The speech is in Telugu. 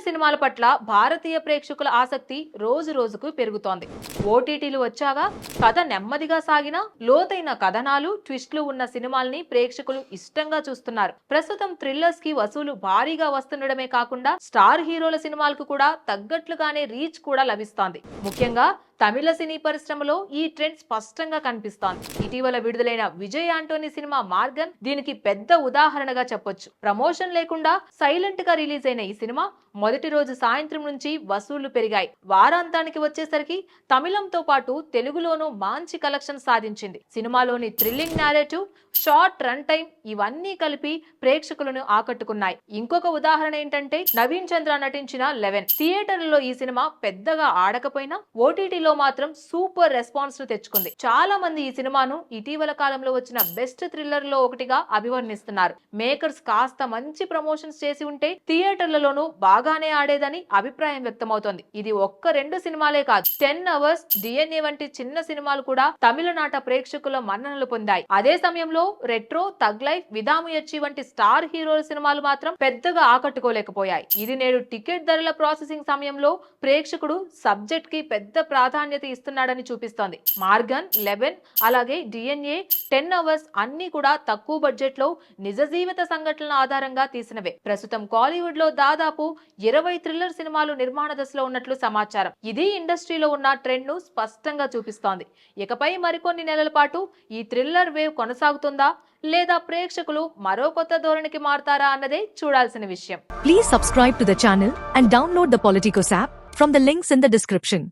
సినిమాల పట్ల భారతీయ ప్రేక్షకుల ఆసక్తి రోజు రోజుకు పెరుగుతోంది. ఓటీటీలు వచ్చాక కథ నెమ్మదిగా సాగిన లోతైన కథనాలు, ట్విస్టులు ఉన్న సినిమాల్ని ప్రేక్షకులు ఇష్టంగా చూస్తున్నారు. ప్రస్తుతం థ్రిల్లర్స్ కి వసూలు భారీగా వస్తుండడమే కాకుండా స్టార్ హీరోల సినిమాలకు కూడా తగ్గట్లుగానే రీచ్ కూడా లభిస్తోంది. ముఖ్యంగా తమిళ సినీ పరిశ్రమలో ఈ ట్రెండ్ స్పష్టంగా కనిపిస్తోంది. ఇటీవల విడుదలైన విజయ్ ఆంటోనీ సినిమా మార్గన్ దీనికి పెద్ద ఉదాహరణగా చెప్పొచ్చు. ప్రమోషన్ లేకుండా సైలెంట్ గా రిలీజ్ అయిన ఈ సినిమా మొదటి రోజు సాయంత్రం నుంచి వసూళ్లు పెరిగాయి. వారాంతానికి వచ్చేసరికి తమిళంతో పాటు తెలుగులోనూ మంచి కలెక్షన్ సాధించింది. సినిమాలోని thrilling narrative, short run time ఇవన్నీ కలిపి ప్రేక్షకులను ఆకట్టుకున్నాయి. ఇంకొక ఉదాహరణ ఏంటంటే నవీన్ చంద్ర నటించిన 11. థియేటర్లలో ఈ సినిమా పెద్దగా ఆడకపోయినా ఓటీటీలో మాత్రం సూపర్ రెస్పాన్స్ ను తెచ్చుకుంది. చాలా మంది ఈ సినిమాను ఇటీవల కాలంలో వచ్చిన బెస్ట్ థ్రిల్లర్ లో ఒకటిగా అభివర్ణిస్తున్నారు. మేకర్స్ కాస్త మంచి ప్రమోషన్స్ చేసి ఉంటే థియేటర్లలోనూ బాగానే ఆడేదని అభిప్రాయం వ్యక్తమవుతోంది. ఇది ఒక్క 2 సినిమాలే కాదు, 10 అవర్స్, డిఎన్ఏ వంటి చిన్న సినిమాలు కూడా తమిళనాట ప్రేక్షకుల మన్ననలు పొందాయి. అదే సమయంలో రెట్రో, తగ్ లైఫ్, విదాముయచ్చి వంటి స్టార్ హీరోల సినిమాలు మాత్రం పెద్దగా ఆకట్టుకోలేకపోయాయి. ఇది నేడు టికెట్ ధరల ప్రాసెసింగ్ సమయంలో ప్రేక్షకుడు సబ్జెక్ట్ కి పెద్ద ప్రాధాన్యత ఇస్తున్నాడని చూపిస్తోంది. మార్గన్, 11 అలాగే డిఎన్ఏ, 10 అవర్స్ అన్ని కూడా తక్కువ బడ్జెట్ లో నిజ జీవిత సంఘటనల ఆధారంగా తీసినవే. ప్రస్తుతం కాలీవుడ్ లో దాదాపు 20 థ్రిల్లర్ సినిమాలు నిర్మాణ దశలో ఉన్నట్లు సమాచారం. ఇది ఇండస్ట్రీలో ఉన్న ట్రెండ్ ను స్పష్టంగా చూపిస్తోంది. ఇకపై మరికొన్ని నెలల పాటు ఈ థ్రిల్లర్ వేవ్ కొనసాగుతుందా లేదా ప్రేక్షకులు మరో కొత్త ధోరణికి మారతారా అన్నదే చూడాల్సిన విషయం. Please subscribe to the channel and download the Politicos app from the links in the description.